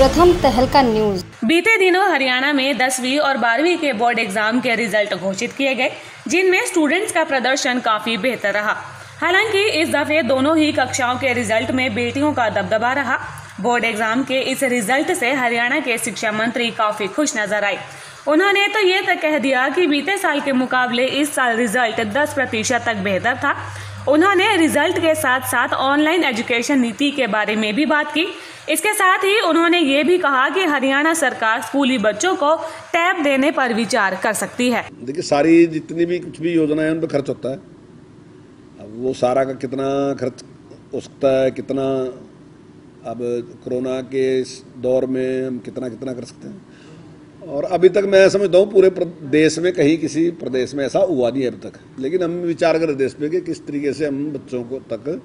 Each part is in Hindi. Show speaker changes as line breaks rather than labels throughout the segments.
प्रथम तहलका न्यूज।
बीते दिनों हरियाणा में 10वीं और 12वीं के बोर्ड एग्जाम के रिजल्ट घोषित किए गए, जिनमें स्टूडेंट्स का प्रदर्शन काफी बेहतर रहा। हालांकि इस दफे दोनों ही कक्षाओं के रिजल्ट में बेटियों का दबदबा रहा। बोर्ड एग्जाम के इस रिजल्ट से हरियाणा के शिक्षा मंत्री काफी खुश नजर आए। उन्होंने तो ये तक कह दिया कि बीते साल के मुकाबले इस साल रिजल्ट 10% तक बेहतर था। उन्होंने रिजल्ट के साथ साथ ऑनलाइन एजुकेशन नीति के बारे में भी बात की। इसके साथ ही उन्होंने ये भी कहा कि हरियाणा सरकार स्कूली बच्चों को टैब देने पर विचार कर सकती है।
देखिए, सारी जितनी भी कुछ भी योजनाएं उन पर खर्च होता है। अब वो सारा का कितना खर्च हो सकता है, कितना अब कोरोना के इस दौर में हम कितना कर सकते हैं। और अभी तक मैं समझता हूँ पूरे देश में कहीं किसी प्रदेश में ऐसा हुआ नहीं है अभी तक। लेकिन हम विचार करें देश पे कि किस तरीके से हम बच्चों को तक,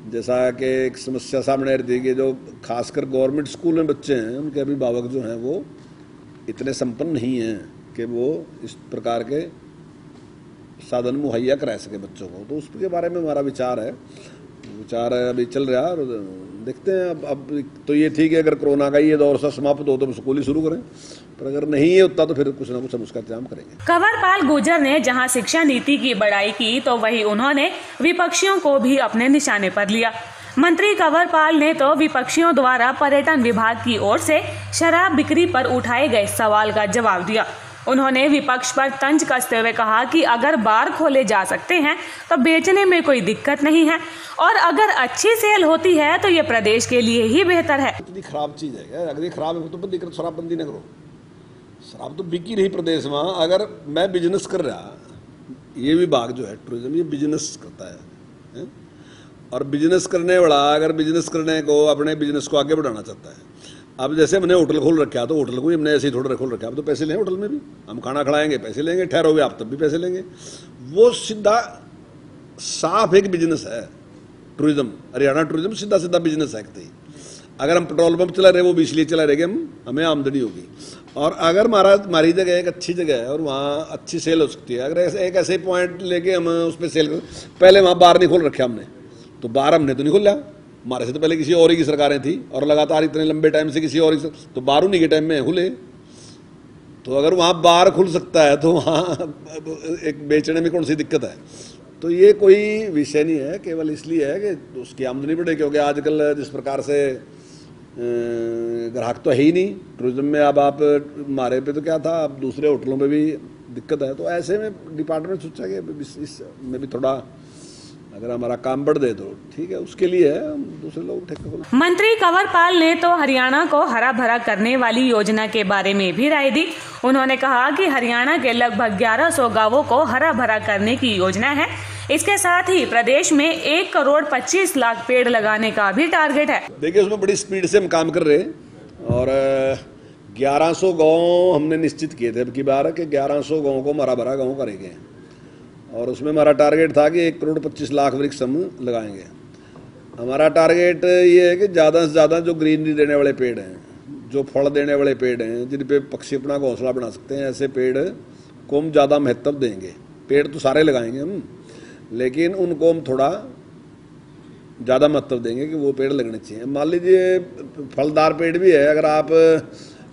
जैसा कि एक समस्या सामने रहती है कि जो खासकर गवर्नमेंट स्कूल में बच्चे हैं उनके अभिभावक जो हैं वो इतने संपन्न नहीं हैं कि वो इस प्रकार के साधन मुहैया करा सके बच्चों को। तो उसके बारे में हमारा विचार अभी चल रहा है और देखते हैं। अब तो ये ठीक है, अगर कोरोना का ये दौर सा समाप्त हो तो स्कूल ही शुरू करें, पर अगर नहीं होता तो फिर कुछ ना कुछ हम उसका इंतजाम करेंगे।
कंवरपाल गुर्जर ने जहां शिक्षा नीति की बड़ाई की तो वहीं उन्होंने विपक्षियों को भी अपने निशाने पर लिया। मंत्री कंवरपाल ने तो विपक्षियों द्वारा पर्यटन विभाग की ओर से शराब बिक्री पर उठाए गए सवाल का जवाब दिया। उन्होंने विपक्ष पर तंज कसते हुए कहा कि अगर बार खोले जा सकते हैं तो बेचने में कोई दिक्कत नहीं है, और अगर अच्छी सेल होती है तो ये प्रदेश के लिए ही बेहतर है।
इतनी खराब चीज़ है, अगर ये खराब है तो बंदी करो, शराबबंदी न करो। शराब तो बिकी नहीं प्रदेश में। अगर मैं बिजनेस कर रहा, ये विभाग जो है टूरिज्म, ये बिजनेस करता है और बिजनेस करने वाला अगर बिजनेस करने को, अपने बिजनेस को आगे बढ़ाना चाहता है। अब जैसे हमने होटल खोल रखा तो होटल को भी हमने ऐसे ही थोड़ा खोल रखा। अब तो पैसे लें होटल में भी, हम खाना खिलाएंगे पैसे लेंगे, ठहरोगे आप तब भी पैसे लेंगे। वो सीधा साफ एक बिजनेस है टूरिज्म। हरियाणा टूरिज्म सीधा बिजनेस है। अगर हम पेट्रोल पंप चला रहे वो भी इसलिए चला रहे कि हमें आमदनी होगी। और अगर हमारी जगह एक अच्छी जगह है और वहाँ अच्छी सेल हो सकती है, अगर एक ऐसे पॉइंट लेके हम उस पर सेल कर, पहले वहाँ बार नहीं खोल रखे हमने, तो बार हमने तो नहीं खोला। हमारे से तो पहले किसी और ही की सरकारें थी और लगातार इतने लंबे टाइम से किसी और ही, तो बार उन्हीं के टाइम में खुले। तो अगर वहाँ बार खुल सकता है तो वहाँ एक बेचने में कौन सी दिक्कत है। तो ये कोई विषय नहीं है, केवल इसलिए है कि उसकी आमदनी बढ़े, क्योंकि आजकल जिस प्रकार से ग्राहक तो है ही नहीं टूरिज्म में। अब आप हमारे पे तो क्या था, अब दूसरे होटलों में भी दिक्कत है। तो ऐसे में डिपार्टमेंट सोचा कि इसमें भी थोड़ा अगर हमारा काम बढ़ दे तो ठीक है, उसके लिए है, हम दूसरे लोग ठेका खोलें।
मंत्री कंवरपाल ने तो हरियाणा को हरा भरा करने वाली योजना के बारे में भी राय दी। उन्होंने कहा कि हरियाणा के लगभग 1100 गांवों को हरा भरा करने की योजना है। इसके साथ ही प्रदेश में 1,25,00,000 पेड़ लगाने का भी टारगेट है।
देखिए, उसमें बड़ी स्पीड से हम काम कर रहे हैं और 1100 गाँव हमने निश्चित किए थे अब की बार कि 1100 गाँव को हरा भरा गाँव करेंगे। और उसमें हमारा टारगेट था कि 1,25,00,000 वृक्ष हम लगाएंगे। हमारा टारगेट ये है कि ज़्यादा से ज़्यादा जो ग्रीनरी देने वाले पेड़ हैं, जो फल देने वाले पेड़ हैं, जिन पे पक्षी अपना घोंसला बना सकते हैं, ऐसे पेड़ को हम ज़्यादा महत्व देंगे। पेड़ तो सारे लगाएंगे हम, लेकिन उनको हम थोड़ा ज़्यादा महत्व देंगे कि वो पेड़ लगने चाहिए। मान लीजिए फलदार पेड़ भी है, अगर आप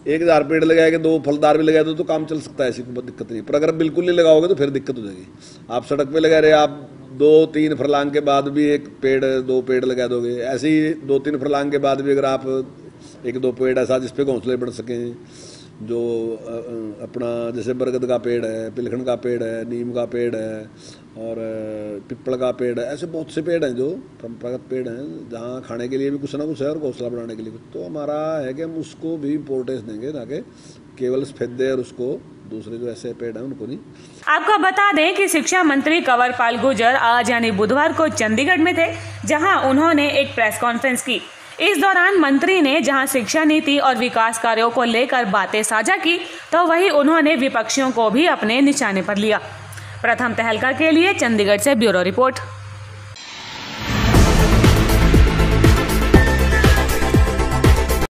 1,000 पेड़ लगाएंगे, 2 फलदार भी लगाए तो काम चल सकता है, ऐसी कोई दिक्कत नहीं। पर अगर बिल्कुल नहीं लगाओगे तो फिर दिक्कत हो जाएगी। आप सड़क पे लगा रहे, आप 2-3 फरलांग के बाद भी 1-2 पेड़ लगा दोगे। ऐसे ही 2-3 फरलांग के बाद भी अगर आप 1-2 पेड़ ऐसा जिस पे घोंसले बढ़ सकें, जो अपना जैसे बरगद का पेड़ है, पिलखन का पेड़ है, नीम का पेड़ है और पिपल का पेड़ है, ऐसे बहुत से पेड़ हैं जो परंपरागत पेड़ हैं, जहाँ खाने के लिए भी कुछ ना कुछ है और घोंसला बनाने के लिए कुछ। तो हमारा है कि हम उसको भी इम्पोर्टेंस देंगे, ना कि केवल सफेदे और उसको दूसरे जो ऐसे पेड़ हैं उनको नहीं।
आपको बता दें कि शिक्षा मंत्री कंवरपाल गुर्जर आज यानी बुधवार को चंडीगढ़ में थे, जहां उन्होंने एक प्रेस कॉन्फ्रेंस की। इस दौरान मंत्री ने जहां शिक्षा नीति और विकास कार्यों को लेकर बातें साझा की तो वहीं उन्होंने विपक्षियों को भी अपने निशाने पर लिया। प्रथम तहलका के लिए चंडीगढ़ से ब्यूरो रिपोर्ट।